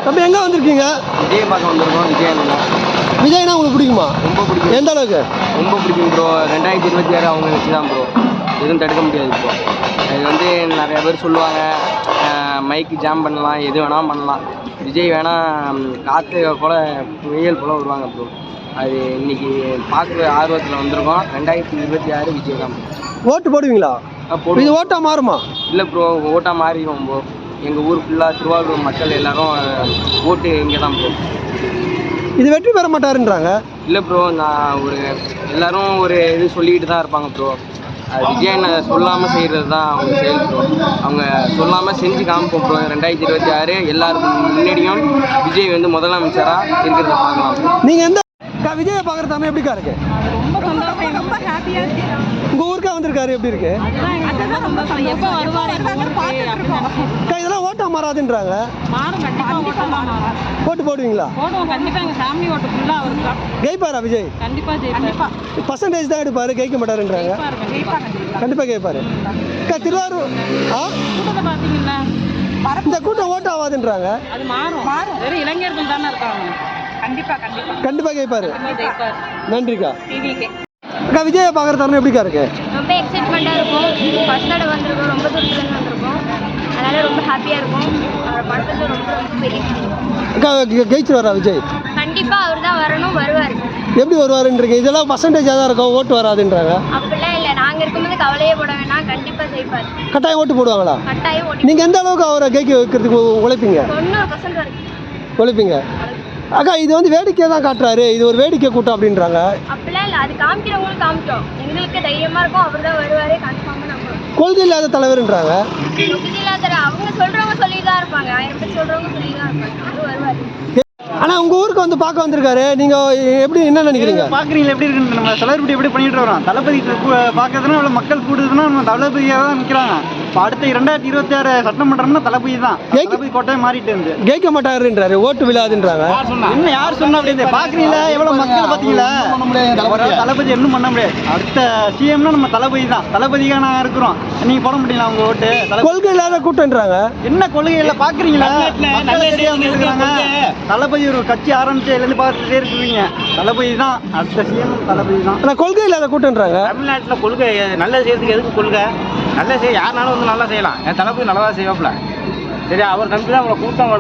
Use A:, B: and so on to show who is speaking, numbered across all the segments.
A: தம்பி எங்கே வந்திருக்கீங்க?
B: விஜய் பார்க்க வந்திருக்கோம்.
A: விஜய்னா உங்களுக்கு பிடிக்குமா?
B: ரொம்ப பிடிக்கும்.
A: எந்த அளவுக்கு?
B: ரொம்ப பிடிக்கும் ப்ரோ. 2026 அவங்க வச்சு தான் ப்ரோ, எதுவும் தடுக்க முடியாது ப்ரோ. அது வந்து நிறைய பேர் சொல்லுவாங்க மைக்கு ஜாம் பண்ணலாம், எது வேணாலும் பண்ணலாம். விஜய் வேணால் காற்று போல் வெயில் போல் வருவாங்க ப்ரோ. அது இன்னைக்கு பார்க்குற ஆர்வத்தில் வந்திருக்கோம். 2026 விஜய் தான்.
A: ஓட்டு போடுவீங்களா? இது ஓட்டா மாறுமா?
B: இல்லை ப்ரோ, ஓட்டாக மாறிடுவோம் ப்ரோ. எங்கள் ஊர் ஃபுல்லாக திருவாரூர் மக்கள் எல்லாரும் ஓட்டு இங்கே தான் ப்ரோ.
A: இது வெற்றி பெற மாட்டாருன்றாங்க.
B: இல்லை ப்ரோ, நான் எல்லாரும் ஒரு இது சொல்லிக்கிட்டு தான் இருப்பாங்க ப்ரோ. அது விஜயனை சொல்லாமல் செய்கிறது தான் அவங்க செயல் ப்ரோ. அவங்க சொல்லாமல் செஞ்சு காமிப்போம் ப்ரோ. 2026 எல்லாருக்கும் முன்னாடியும் விஜய் வந்து முதலமைச்சராக இருக்கிறத பார்க்கலாம்.
A: நீங்கள் எந்த விஜயை பார்க்குறது எப்படிக்கா இருக்கு?
C: ரொம்ப சந்தோஷம், ரொம்ப ஹாப்பியாக இருக்கு.
A: உங்கள் ஊருக்கா வந்திருக்காரு, எப்படி இருக்கு?
C: எப்போ வருவார்
A: இதெல்லாம் ஓட்டா மாறாதுன்றாங்க.
C: மாறும், கண்டிப்பாக
A: ஓட்டு போடுவீங்களா?
C: போடுவோம் கண்டிப்பாக. எங்கள் ஃபேமிலி ஓட்டு ஃபுல்லாக அவருக்கு தான்.
A: ஜெயிப்பாரா விஜய்?
C: கண்டிப்பாக ஜெயிப்பார்.
A: பர்சன்டேஜ் தான் எடுப்பாரு, ஜெயிக்க மாட்டாருன்றாங்க. கண்டிப்பாக ஜெயிப்பாரு. திருவாரூர்
C: கூட்டத்தை பார்த்தீங்களா?
A: இந்த கூட்டம் ஓட்டு ஆகாதுன்றாங்க.
C: அது மாறும். வெறும் இளைஞர்கள் தானே இருக்காங்க. கண்டிப்பாக
A: ஜெயிப்பாரு.
C: ஜெயிப்பார்.
A: நன்றிக்கா.
C: டிவிக்கு
A: அக்கா, விஜயை பார்க்குற தருணம் எப்படிக்கா இருக்கு?
D: ரொம்ப எக்ஸைட்மெண்ட்டாக இருக்கும். ஃபர்ஸ்ட் தடவை வந்திருக்கோம், ரொம்ப தூரத்துலேருந்து வந்திருக்கோம். அதனால் ரொம்ப ஹாப்பியாக இருக்கும். அவரோட படத்தில் ரொம்ப பெரிய
A: அக்கா, ஜெயிச்சிருவாரா விஜய்?
D: கண்டிப்பாக அவர் தான் வரணும், வருவார்.
A: எப்படி வருவாருன்றீங்க? இதெல்லாம் பர்சன்டேஜாக தான் இருக்கும், ஓட்டு வராதுன்றாங்க.
D: அப்படிலாம் இல்லை, நாங்கள் இருக்கும்போது கவலையே போட வேணாம், கண்டிப்பாக ஜெயிப்பார்.
A: கட்டாயம் ஓட்டு போடுவாங்களா?
D: கட்டாயம் ஓட்டி.
A: நீங்கள் எந்த அளவுக்கு அவரை ஜெயிக்க வைக்கிறதுக்கு உழைப்பீங்க?
D: 90% வரைக்கும்
A: உழைப்பீங்க. அக்கா, இது வந்து வேடிக்கையாக தான் காட்டுறாரு, இது ஒரு வேடிக்கை கூட்டம் அப்படின்றாங்க.
D: அப்படிலாம் இல்லை, அது காமிக்கிறவங்களும் காமிட்டோம். எங்களுக்கு தைரியமாக இருக்கும், அவர் தான் வருவார் கன்ஃபார்மாக. நம்புறோம்.
A: கொள்கை இல்லாத தலைவர்ன்றாங்க.
D: அவங்க சொல்கிறவங்க சொல்லி தான் இருப்பாங்க, 1000 பேர் சொல்கிறவங்க சொல்லி தான் இருப்பாங்க. அவர் வருவார்.
A: ஆனால் உங்கள் ஊருக்கு வந்து பார்க்க வந்திருக்காரு, நீங்கள் எப்படி என்ன நினைக்கிறீங்க?
E: பார்க்குறீங்களா எப்படி இருக்குன்னு? நம்ம செலிபிரிட்டி எப்படி பண்ணிட்டு வரோம். தளபதி பார்க்கறதுனா அவ்வளோ மக்கள் கூடுதுன்னா நம்ம தளபதியாக தான் நிற்கிறாங்க. இப்போ அடுத்த 2026 சட்டமன்றம்னா தளபதி தான். தளபதி கோட்டையை மாறிட்டு இருந்து
A: ஜெயிக்க மாட்டாருன்றாரு, ஓட்டு விழாதுன்றாங்க.
E: என்ன யார் சொன்னா? அப்படி பார்க்குறீங்களா எவ்வளோ மக்கள் பார்த்தீங்களா? தளபதி இன்னும் பண்ண முடியாது. அடுத்த சிஎம்னா நம்ம தளபதி தான். தளபதிக்காக நான் இருக்கிறோம். நீங்கள் போட முடியல அவங்க ஓட்டு.
A: கொள்கை இல்லாத கூட்டம்ன்றாங்க.
E: என்ன கொள்கையில் பார்க்குறீங்களா? தளபதி ஒரு கட்சி ஆரம்பிச்சதுலேருந்து பார்த்துட்டே இருக்கிறீங்க. தளபதி தான் அடுத்த சிஎம், தளபதி தான்.
A: ஆனால் கொள்கை இல்லாத கூட்டம்ன்றாங்க.
F: தமிழ்நாட்டில் கொள்கை நல்லது செய்யறதுக்கு எதுக்கு கொள்கை? நல்லது செய்ய யாருனாலும் வந்து நல்லா செய்யலாம். என் தளபதி நல்லா தான் செய்வாப்புல. சரி, அவர் நம்பி தான் அவங்கள கூட்டம்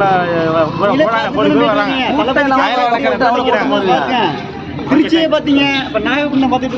E: திருச்சியை பார்த்தீங்க. இப்போ நாகப்பட்டினம் பார்த்துட்டு